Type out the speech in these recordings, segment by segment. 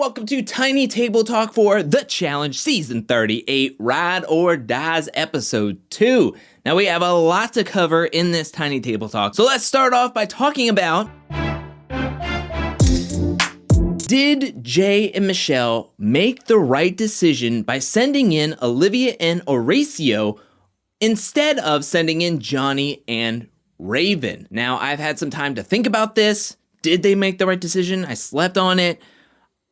welcome to Tiny Table Talk for The Challenge Season 38, Ride or Dies Episode 2. Now we have a lot to cover in this Tiny Table Talk, so let's start off by talking about... Did Jay and Michele make the right decision by sending in Olivia and Horacio instead of sending in Johnny and Ravyn? Now, I've had some time to think about this. Did they make the right decision? I slept on it.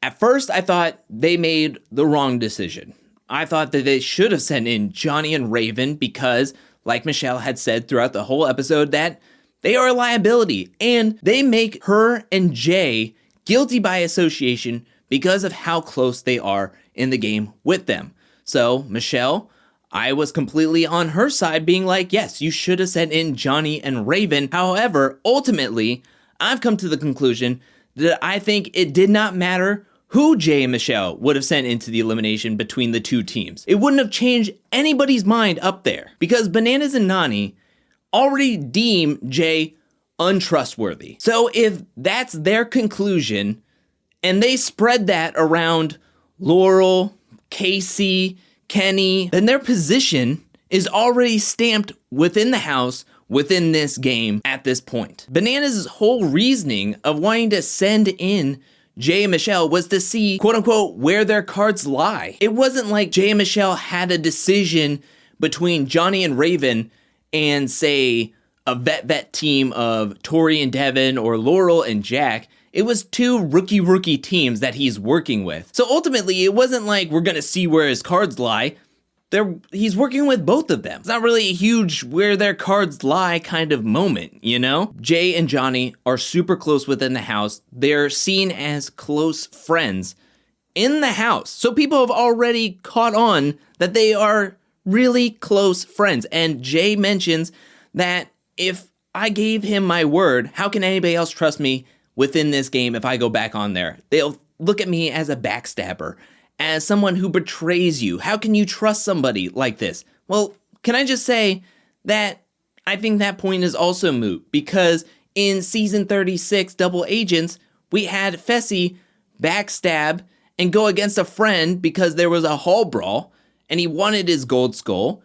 At first, I thought they made the wrong decision. I thought that they should have sent in Johnny and Ravyn because, like Michele had said throughout the whole episode, that they are a liability, and they make her and Jay guilty by association because of how close they are in the game with them. So, Michele, I was completely on her side, being like, yes, you should have sent in Johnny and Ravyn. However, ultimately, I've come to the conclusion that I think it did not matter who Jay and Michele would have sent into the elimination between the two teams. It wouldn't have changed anybody's mind up there because Bananas and Nany already deem Jay untrustworthy. So if that's their conclusion and they spread that around Laurel, Casey, Kenny, then their position is already stamped within the house within this game at this point. Bananas' whole reasoning of wanting to send in Jay and Michele was to see, quote unquote, where their cards lie. It wasn't like Jay and Michele had a decision between Johnny and Ravyn and, say, a vet team of Tori and Devin or Laurel and Jack. It was two rookie teams that he's working with. So ultimately, it wasn't like we're gonna see where his cards lie. He's working with both of them. It's not really a huge where their cards lie kind of moment, you know? Jay and Johnny are super close within the house. They're seen as close friends in the house. So people have already caught on that they are really close friends. And Jay mentions that if I gave him my word, how can anybody else trust me within this game if I go back on there? They'll look at me as a backstabber, as someone who betrays you. How can you trust somebody like this? Well, can I just say that I think that point is also moot, because in season 36, Double Agents, we had Fessy backstab and go against a friend because there was a hall brawl and he wanted his gold skull,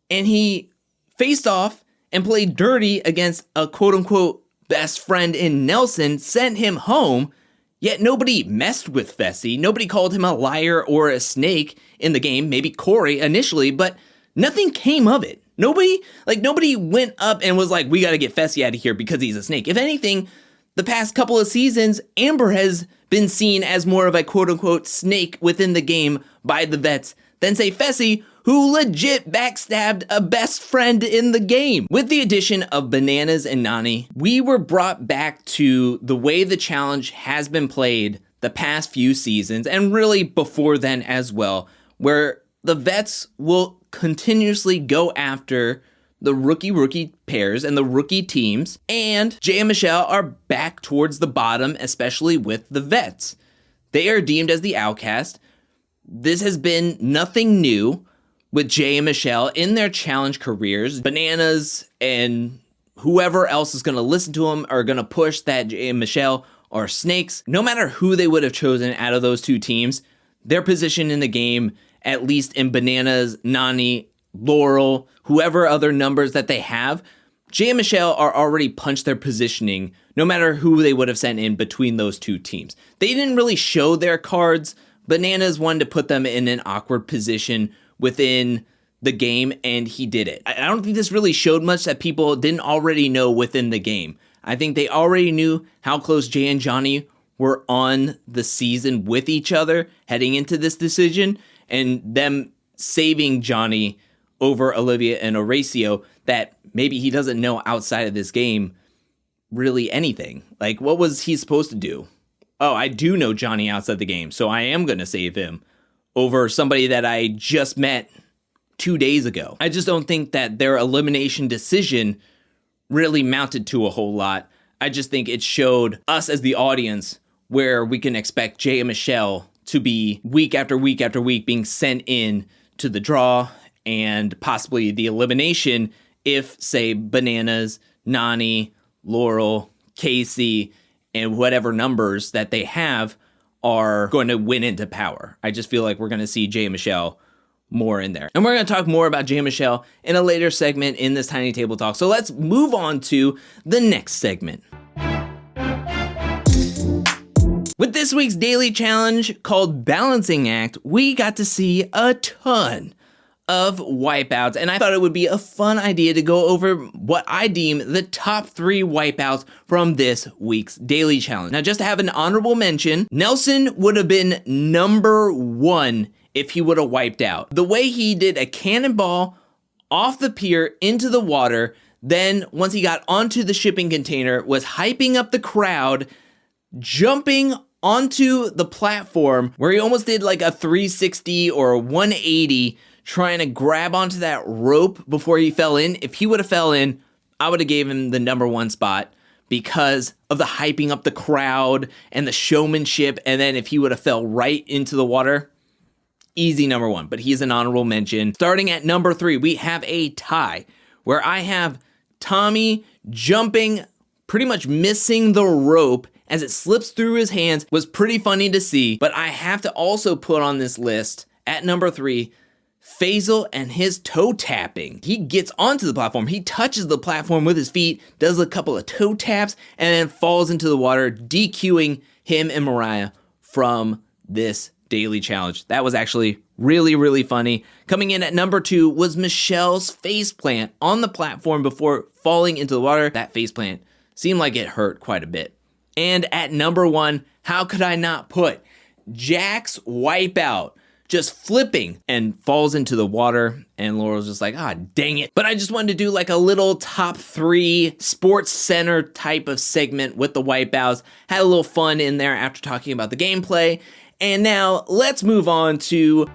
and he faced off and played dirty against a quote-unquote best friend in Nelson, sent him home, yet nobody messed with Fessy. Nobody called him a liar or a snake in the game, maybe Corey initially, but nothing came of it. Nobody went up and was like, we gotta get Fessy out of here because he's a snake. If anything, the past couple of seasons, Amber has been seen as more of a quote-unquote snake within the game by the vets than, say, Fessy, who legit backstabbed a best friend in the game. With the addition of Bananas and Nany, we were brought back to the way the challenge has been played the past few seasons, and really before then as well, where the vets will continuously go after the rookie pairs and the rookie teams, and Jay and Michele are back towards the bottom, especially with the vets. They are deemed as the outcast. This has been nothing new with Jay and Michele in their challenge careers. Bananas and whoever else is going to listen to them are going to push that Jay and Michele are snakes. No matter who they would have chosen out of those two teams, their position in the game, at least in Bananas, Nany, Laurel, whoever other numbers that they have, Jay and Michele are already punched their positioning no matter who they would have sent in between those two teams. They didn't really show their cards. Bananas wanted to put them in an awkward position within the game, and he did it. I don't think this really showed much that people didn't already know within the game. I think they already knew how close Jay and Johnny were on the season with each other heading into this decision, and them saving Johnny over Olivia and Horacio, that maybe he doesn't know outside of this game really anything. Like, what was he supposed to do? Oh, I do know Johnny outside the game, so I am going to save him over somebody that I just met 2 days ago. I just don't think that their elimination decision really mounted to a whole lot. I just think it showed us as the audience where we can expect Jay and Michele to be week after week after week being sent in to the draw and possibly the elimination if, say, Bananas, Nany, Laurel, Casey, and whatever numbers that they have are going to win into power. I just feel like we're going to see Jay and Michele more in there. And we're going to talk more about Jay and Michele in a later segment in this Tiny Table Talk. So let's move on to the next segment. With this week's daily challenge called Balancing Act, we got to see a ton of wipeouts, and I thought it would be a fun idea to go over what I deem the top 3 wipeouts from this week's daily challenge. Now, just to have an honorable mention, Nelson would have been number 1 if he would have wiped out. The way he did a cannonball off the pier into the water, then once he got onto the shipping container, was hyping up the crowd, jumping onto the platform where he almost did like a 360 or a 180 trying to grab onto that rope before he fell in. If he would have fell in, I would have gave him the number 1 spot because of the hyping up the crowd and the showmanship. And then if he would have fell right into the water, easy number 1, but he's an honorable mention. Starting at number 3, we have a tie where I have Tommy jumping, pretty much missing the rope as it slips through his hands. Was pretty funny to see, but I have to also put on this list at number 3, Faisal and his toe tapping. He gets onto the platform, he touches the platform with his feet, does a couple of toe taps, and then falls into the water, DQing him and Mariah from this daily challenge. That was actually really, really funny. Coming in at number 2 was Michelle's faceplant on the platform before falling into the water. That faceplant seemed like it hurt quite a bit. And at number 1, how could I not put Jack's wipeout? Just flipping and falls into the water, and Laurel's just like, dang it. But I just wanted to do like a little top 3 sports center type of segment with the wipeouts. Had a little fun in there after talking about the gameplay. And now let's move on to...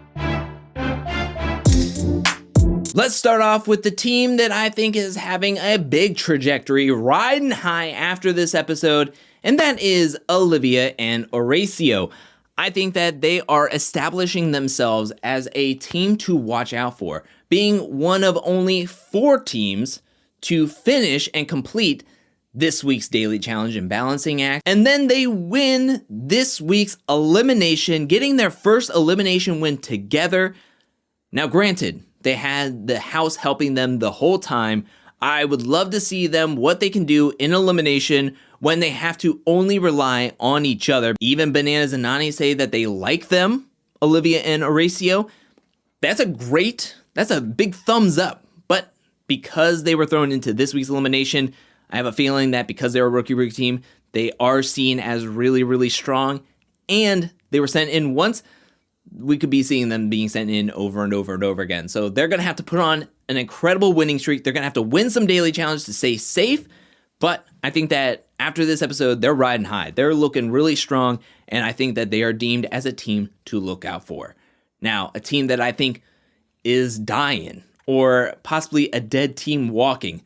Let's start off with the team that I think is having a big trajectory, riding high after this episode, and that is Olivia and Horacio. I think that they are establishing themselves as a team to watch out for, being one of only 4 teams to finish and complete this week's daily challenge and balancing act. And then they win this week's elimination, getting their first elimination win together. Now, granted, they had the house helping them the whole time. I would love to see them, what they can do in elimination when they have to only rely on each other. Even Bananas and Nany say that they like them, Olivia and Horacio. That's a big thumbs up. But because they were thrown into this week's elimination, I have a feeling that because they're a rookie team, they are seen as really, really strong. And they were sent in once. We could be seeing them being sent in over and over and over again. So they're going to have to put on an incredible winning streak. They're going to have to win some daily challenges to stay safe. But I think that after this episode, they're riding high. They're looking really strong, and I think that they are deemed as a team to look out for. Now, a team that I think is dying, or possibly a dead team walking.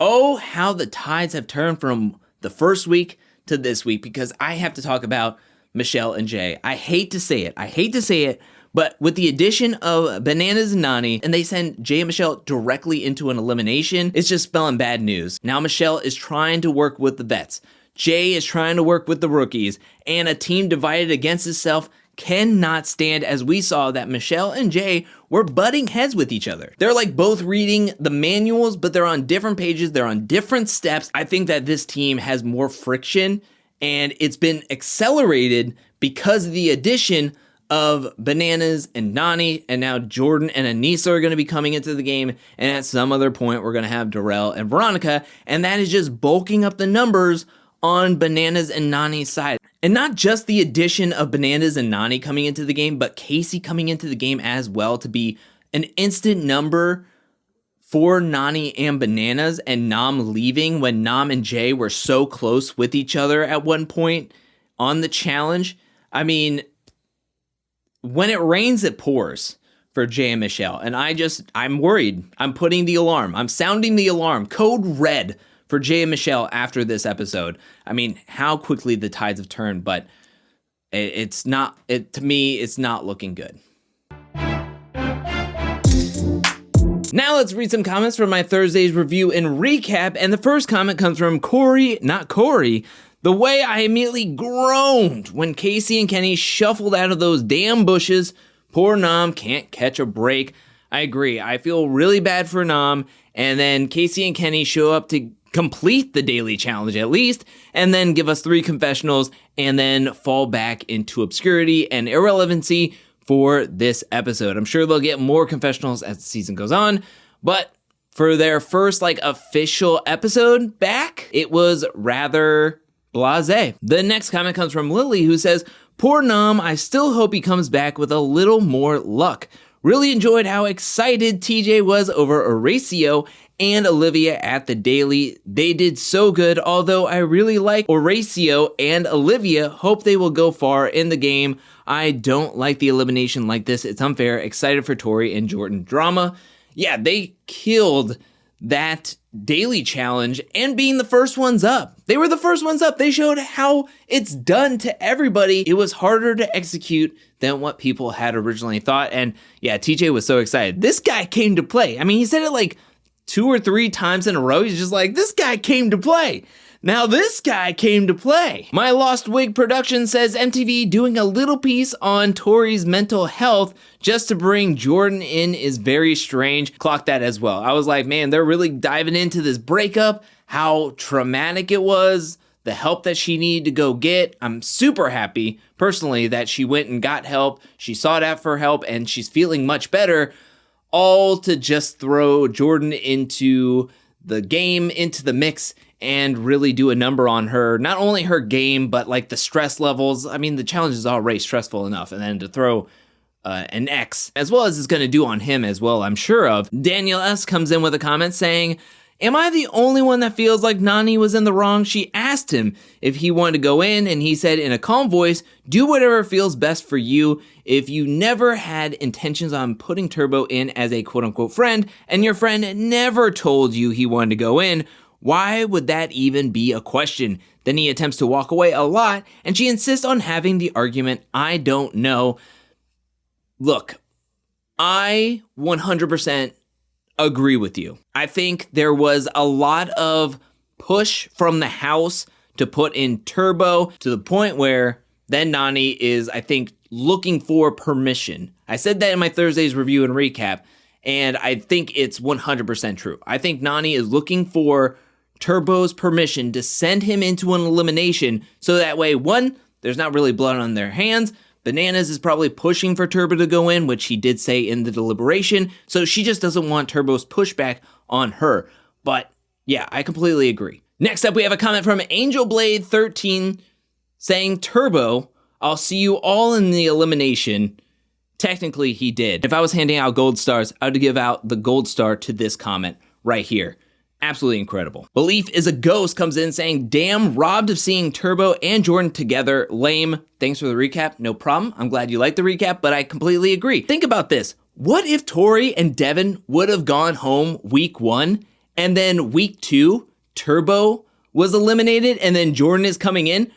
Oh, how the tides have turned from the first week to this week, because I have to talk about Michele and Jay. I hate to say it, but with the addition of Bananas and Nany, and they send Jay and Michele directly into an elimination, it's just spelling bad news. Now Michele is trying to work with the vets. Jay is trying to work with the rookies, and a team divided against itself cannot stand, as we saw that Michele and Jay were butting heads with each other. They're like both reading the manuals, but they're on different pages, they're on different steps. I think that this team has more friction, and it's been accelerated because of the addition of Bananas and Nany, and now Jordan and Anissa are going to be coming into the game, and at some other point we're going to have Darrell and Veronica, and that is just bulking up the numbers on Bananas and Nany's side. And not just the addition of Bananas and Nany coming into the game, but Casey coming into the game as well to be an instant number for Nany and Bananas, and Nam leaving when Nam and Jay were so close with each other at one point on the challenge. I mean, when it rains, it pours for Jay and Michele. And I'm worried. I'm putting the alarm. I'm sounding the alarm. Code red for Jay and Michele after this episode. I mean, how quickly the tides have turned, but to me, it's not looking good. Now let's read some comments from my Thursday's review and recap. And the first comment comes from Corey, not Corey. The way I immediately groaned when Casey and Kenny shuffled out of those damn bushes. Poor Nam can't catch a break. I agree. I feel really bad for Nam. And then Casey and Kenny show up to complete the daily challenge at least, and then give us 3 confessionals, and then fall back into obscurity and irrelevancy for this episode. I'm sure they'll get more confessionals as the season goes on, but for their first official episode back, it was rather blasé. The next comment comes from Lily, who says, "Poor Nam, I still hope he comes back with a little more luck. Really enjoyed how excited TJ was over Horacio and Olivia at the daily. They did so good, although I really like Horacio and Olivia. Hope they will go far in the game. I don't like the elimination like this. It's unfair. Excited for Tori and Jordan drama." Yeah, they killed that daily challenge and being the first ones up. They were the first ones up. They showed how it's done to everybody. It was harder to execute than what people had originally thought. And yeah, TJ was so excited. This guy came to play. I mean, he said it 2 or 3 times in a row. He's just like, this guy came to play. Now this guy came to play. My Lost Wig production says MTV doing a little piece on Tori's mental health just to bring Jordan in is very strange. Clock that as well. I was like, man, they're really diving into this breakup, how traumatic it was, the help that she needed to go get. I'm super happy, personally, that she went and got help. She sought out for help and she's feeling much better. All to just throw Jordan into the game, into the mix, and really do a number on her. Not only her game, but the stress levels. I mean, the challenge is already stressful enough. And then to throw an X, as well as it's going to do on him as well, I'm sure of. Daniel S. comes in with a comment saying, "Am I the only one that feels like Nany was in the wrong? She asked him if he wanted to go in, and he said in a calm voice, do whatever feels best for you. If you never had intentions on putting Turbo in as a quote-unquote friend, and your friend never told you he wanted to go in, why would that even be a question? Then he attempts to walk away a lot, and she insists on having the argument, I don't know." Look, I 100% agree with you. I think there was a lot of push from the house to put in Turbo to the point where then Nany is, I think, looking for permission. I said that in my Thursday's review and recap, and I think it's 100% true. I think Nany is looking for Turbo's permission to send him into an elimination so that way, 1, there's not really blood on their hands. Bananas is probably pushing for Turbo to go in, which he did say in the deliberation, so she just doesn't want Turbo's pushback on her. But yeah, I completely agree. Next up, we have a comment from AngelBlade13 saying, "Turbo, I'll see you all in the elimination." Technically, he did. If I was handing out gold stars, I would give out the gold star to this comment right here. Absolutely incredible. Belief is a Ghost comes in saying, "Damn, robbed of seeing Turbo and Jordan together. Lame. Thanks for the recap. No problem. I'm glad you liked the recap, but I completely agree." Think about this. What if Tori and Devin would have gone home week 1, and then week 2, Turbo was eliminated, and then Jordan is coming in?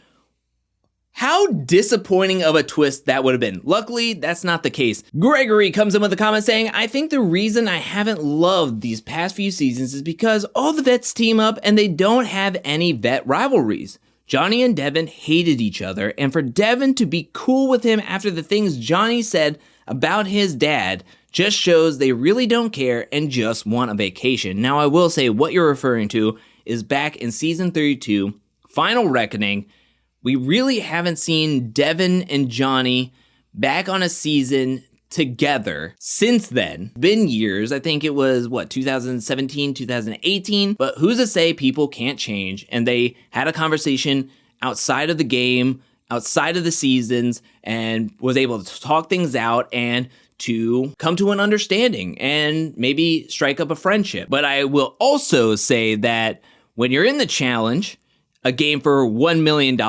How disappointing of a twist that would have been. Luckily, that's not the case. Gregory comes in with a comment saying, "I think the reason I haven't loved these past few seasons is because all the vets team up and they don't have any vet rivalries. Johnny and Devin hated each other, and for Devin to be cool with him after the things Johnny said about his dad just shows they really don't care and just want a vacation." Now, I will say what you're referring to is back in season 32, Final Reckoning. We really haven't seen Devin and Johnny back on a season together since then. Been years. I think it was, 2017, 2018? But who's to say people can't change? And they had a conversation outside of the game, outside of the seasons, and was able to talk things out and to come to an understanding and maybe strike up a friendship. But I will also say that when you're in the challenge, a game for $1 million,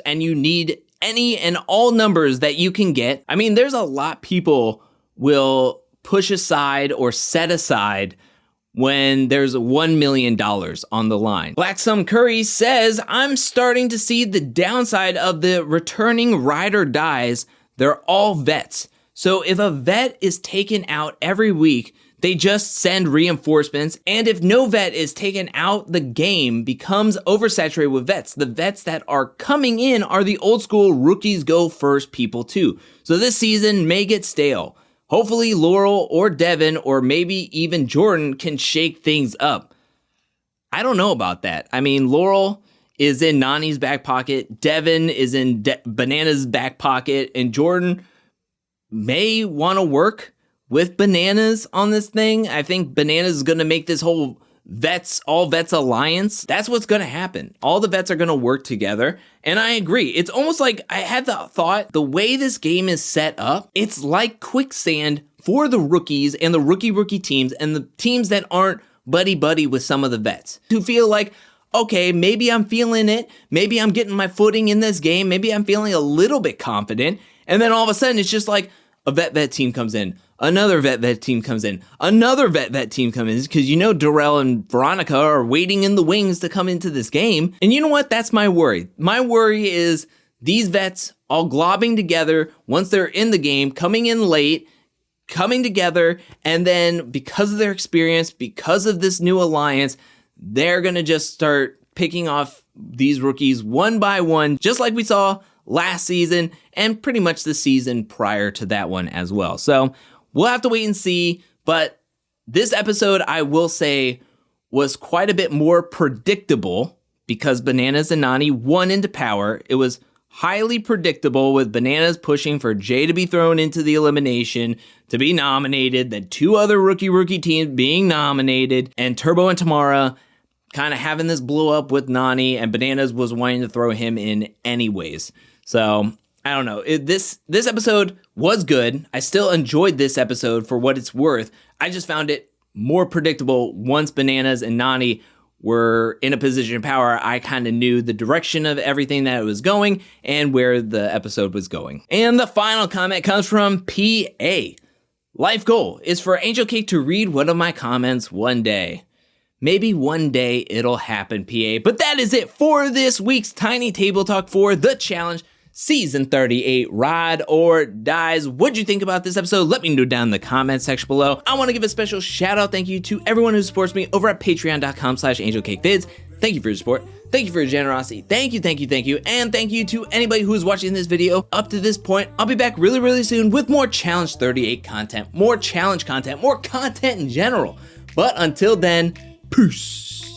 and you need any and all numbers that you can get. I mean, there's a lot people will push aside or set aside when there's $1 million on the line. Blacksum Curry says, "I'm starting to see the downside of the returning ride or dies. They're all vets. So if a vet is taken out every week, They just send reinforcements, and if no vet is taken out, the game becomes oversaturated with vets. The vets that are coming in are the old school rookies go first people too. So this season may get stale. Hopefully Laurel or Devin or maybe even Jordan can shake things up. I don't know about that. I mean, Laurel is in Nani's back pocket, Devin is in Banana's back pocket, and Jordan may want to work with Bananas on this thing. I think Bananas is going to make this whole all vets alliance. That's what's going to happen. All the vets are going to work together. And I agree. It's almost like I had the thought, the way this game is set up, it's like quicksand for the rookies and the rookie teams and the teams that aren't buddy with some of the vets who feel like, okay, maybe I'm feeling it. Maybe I'm getting my footing in this game. Maybe I'm feeling a little bit confident. And then all of a sudden it's just like a vet team comes in. Another vet team comes in. Another vet team comes in. Because you know Darrell and Veronica are waiting in the wings to come into this game. And you know what? That's my worry. My worry is these vets all globbing together once they're in the game, coming in late, coming together, and then because of their experience, because of this new alliance, they're going to just start picking off these rookies one by one, just like we saw last season and pretty much the season prior to that one as well. So we'll have to wait and see, but this episode, I will say, was quite a bit more predictable because Bananas and Nani won into power. It was highly predictable with Bananas pushing for Jay to be thrown into the elimination, to be nominated, then two other rookie teams being nominated, and Turbo and Tamara kind of having this blow up with Nani, and Bananas was wanting to throw him in anyways. So I don't know. This episode was good. I still enjoyed this episode for what it's worth. I just found it more predictable once Bananas and Nani were in a position of power. I kind of knew the direction of everything that it was going and where the episode was going. And the final comment comes from PA. Life goal is for Angel Cake to read one of my comments one day. Maybe one day it'll happen, PA. But that is it for this week's Tiny Table Talk for The Challenge Season 38, Ride or Dies. What'd you think about this episode? Let me know down in the comment section below. I want to give a special shout out thank you to everyone who supports me over at patreon.com/angelcakevids. Thank you for your support. Thank you for your generosity. Thank you. And thank you to anybody who is watching this video up to this point. I'll be back really soon with more Challenge 38 content, more challenge content, more content in general. But until then, peace.